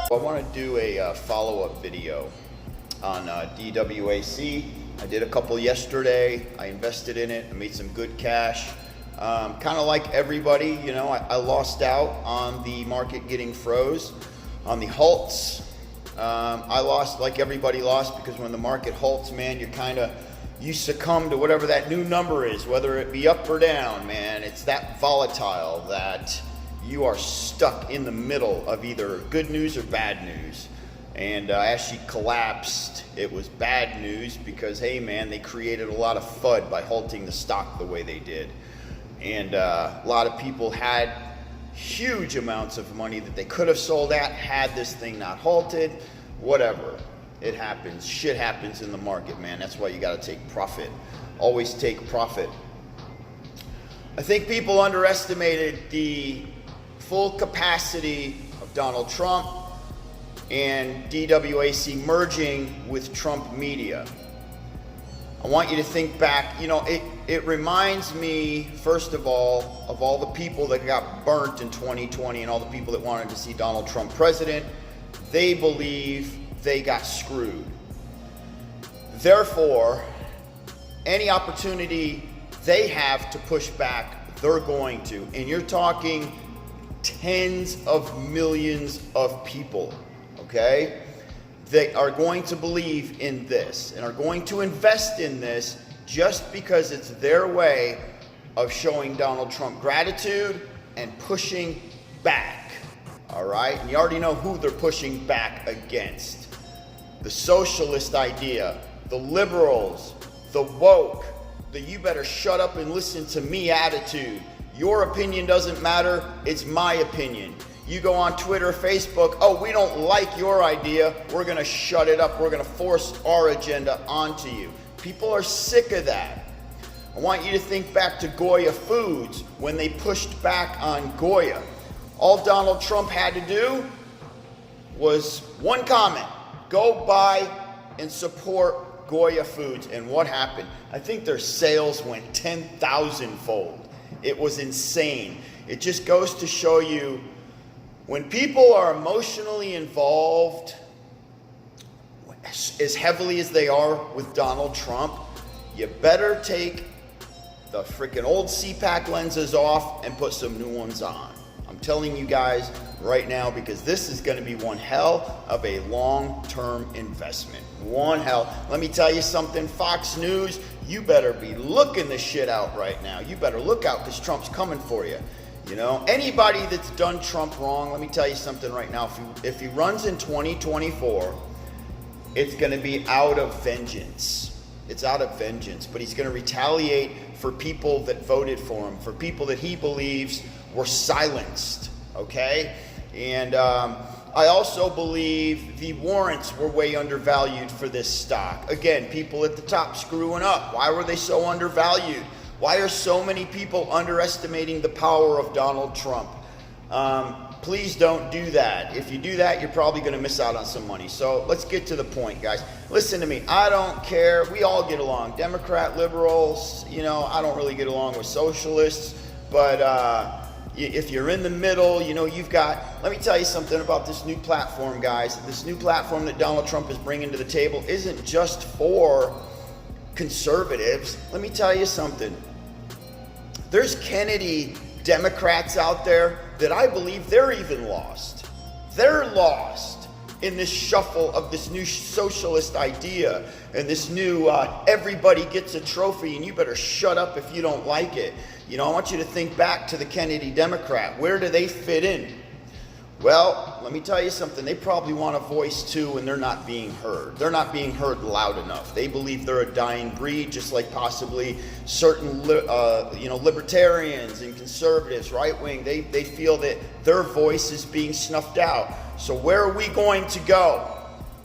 I want to do a follow-up video on DWAC. I did a couple yesterday. I invested in it. I made some good cash. Kind of like everybody, you know, I lost out on the market getting froze. On the halts, I lost like everybody lost, because when the market halts, man, you succumb to whatever that new number is, whether it be up or down, man. It's that volatile that you are stuck in the middle of either good news or bad news. And as she collapsed, it was bad news because, hey man, they created a lot of FUD by halting the stock the way they did. And a lot of people had huge amounts of money that they could have sold at had this thing not halted. Whatever, it happens. Shit happens in the market, man. That's why you got to take profit. Always take profit. I think people underestimated the full capacity of Donald Trump and DWAC merging with Trump media. I want you to think back, you know, it reminds me, first of all the people that got burnt in 2020 and all the people that wanted to see Donald Trump president. They believe they got screwed. Therefore, any opportunity they have to push back, they're going to. And you're talking tens of millions of people, okay? They are going to believe in this and are going to invest in this just because it's their way of showing Donald Trump gratitude and pushing back, all right? And you already know who they're pushing back against. The socialist idea, the liberals, the woke, the you better shut up and listen to me attitude. Your opinion doesn't matter, it's my opinion. You go on Twitter, Facebook, oh, we don't like your idea, we're gonna shut it up, we're gonna force our agenda onto you. People are sick of that. I want you to think back to Goya Foods when they pushed back on Goya. All Donald Trump had to do was one comment: go buy and support Goya Foods. And what happened? I think their sales went 10,000-fold. It was insane. It just goes to show you, when people are emotionally involved as heavily as they are with Donald Trump, you better take the freaking old CPAC lenses off and put some new ones on. I'm telling you guys right now, because this is going to be one hell of a long-term investment. One hell. Let me tell you something, Fox News, you better be looking the shit out right now. You better look out, because Trump's coming for you. You know, anybody that's done Trump wrong, let me tell you something right now. If he runs in 2024, it's going to be out of vengeance. It's out of vengeance. But he's going to retaliate for people that voted for him, for people that he believes were silenced, okay? And I also believe the warrants were way undervalued for this stock. Again, people at the top screwing up. Why were they so undervalued? Why are so many people underestimating the power of Donald Trump? Please don't do that. If you do that, you're probably going to miss out on some money. So let's get to the point, guys. Listen to me. I don't care. We all get along. Democrat, liberals, you know, I don't really get along with socialists. But if you're in the middle, you know, you've got, let me tell you something about this new platform, guys. This new platform that Donald Trump is bringing to the table isn't just for conservatives. Let me tell you something. There's Kennedy Democrats out there that I believe they're even lost. They're lost in this shuffle of this new socialist idea and this new everybody gets a trophy and you better shut up if you don't like it. You know, I want you to think back to the Kennedy Democrat. Where do they fit in? Well, let me tell you something. They probably want a voice too, and they're not being heard. They're not being heard loud enough. They believe they're a dying breed, just like possibly certain, libertarians and conservatives, right wing. They feel that their voice is being snuffed out. So where are we going to go?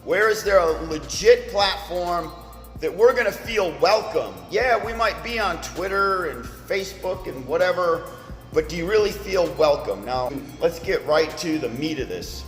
Where is there a legit platform that we're going to feel welcome? Yeah, we might be on Twitter and Facebook and whatever, but do you really feel welcome? Now, let's get right to the meat of this.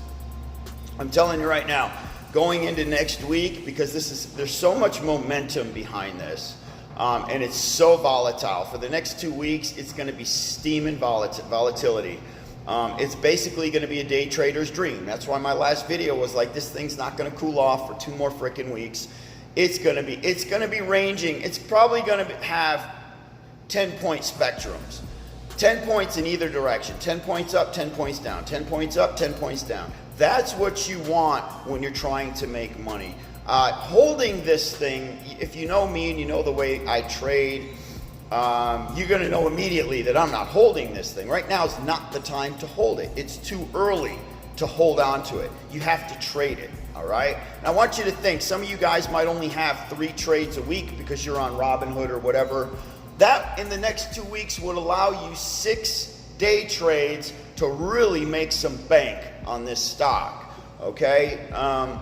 I'm telling you right now, going into next week, because there's so much momentum behind this, and it's so volatile. For the next 2 weeks, it's going to be steaming volatility. It's basically going to be a day trader's dream. That's why my last video was like, this thing's not going to cool off for 2 more freaking weeks. It's going to be ranging. It's probably going to have 10-point spectrums. 10 points in either direction. 10 points up, 10 points down. 10 points up, 10 points down. That's what you want when you're trying to make money. Holding this thing, if you know me and you know the way I trade, you're going to know immediately that I'm not holding this thing. Right now is not the time to hold it. It's too early to hold on to it. You have to trade it, all right? And I want you to think, some of you guys might only have 3 trades a week because you're on Robinhood or whatever. That in the next 2 weeks would allow you 6 day trades to really make some bank on this stock, okay?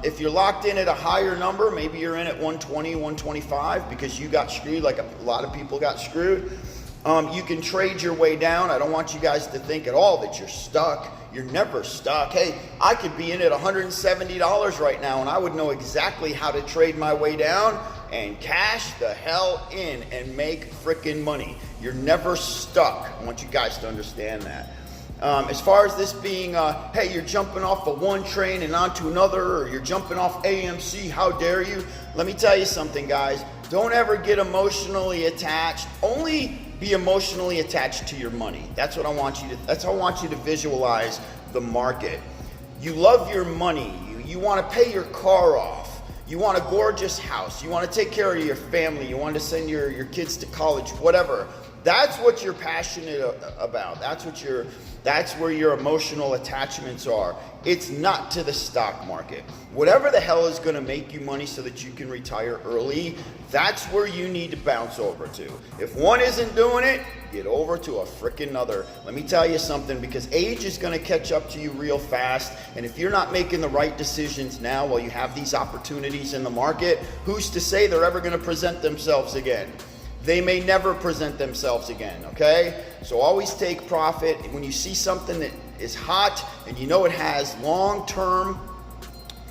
If you're locked in at a higher number, maybe you're in at 120, 125 because you got screwed like a lot of people got screwed. You can trade your way down. I don't want you guys to think at all that you're stuck. You're never stuck. Hey, I could be in at $170 right now and I would know exactly how to trade my way down and cash the hell in and make freaking money. You're never stuck. I want you guys to understand that. As far as this being, hey, you're jumping off of one train and onto another, or you're jumping off AMC, how dare you? Let me tell you something, guys. Don't ever get emotionally attached. Only be emotionally attached to your money. That's what I want you to, that's how I want you to visualize the market. You love your money. You want to pay your car off. You want a gorgeous house. You want to take care of your family. You want to send your kids to college, whatever. That's what you're passionate about. That's where your emotional attachments are. It's not to the stock market. Whatever the hell is going to make you money so that you can retire early, that's where you need to bounce over to. If one isn't doing it, get over to a frickin' other. Let me tell you something, because age is going to catch up to you real fast, and if you're not making the right decisions now while you have these opportunities in the market, who's to say they're ever going to present themselves again? They may never present themselves again, okay? So always take profit. When you see something that is hot and you know it has long-term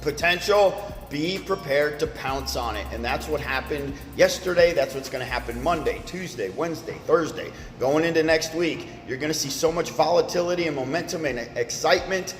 potential, be prepared to pounce on it. And that's what happened yesterday. That's what's going to happen Monday, Tuesday, Wednesday, Thursday. Going into next week, you're going to see so much volatility and momentum and excitement.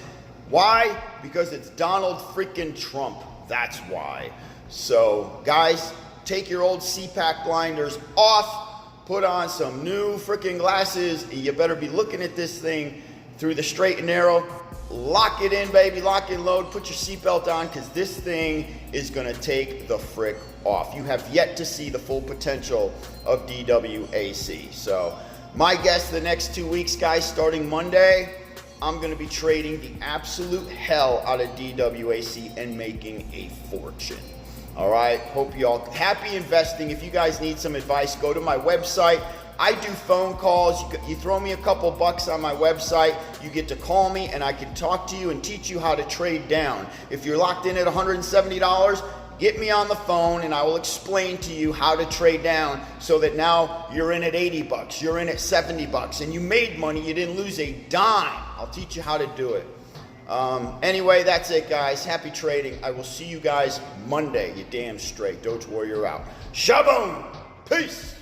Why? Because it's Donald freaking Trump. That's why. So, guys, take your old CPAC blinders off, put on some new freaking glasses. You better be looking at this thing through the straight and narrow. Lock it in, baby, lock and load, put your seatbelt on, because this thing is gonna take the frick off. You have yet to see the full potential of DWAC. So my guess the next 2 weeks, guys, starting Monday, I'm gonna be trading the absolute hell out of DWAC and making a fortune. All right, hope you all happy investing. If you guys need some advice, go to my website. I do phone calls. You throw me a couple bucks on my website, you get to call me and I can talk to you and teach you how to trade down. If you're locked in at $170, get me on the phone and I will explain to you how to trade down so that now you're in at 80 bucks, you're in at 70 bucks, and you made money, you didn't lose a dime. I'll teach you how to do it. Anyway, that's it, guys. Happy trading. I will see you guys Monday. You damn straight. Doge Warrior out. Shaboom! Peace!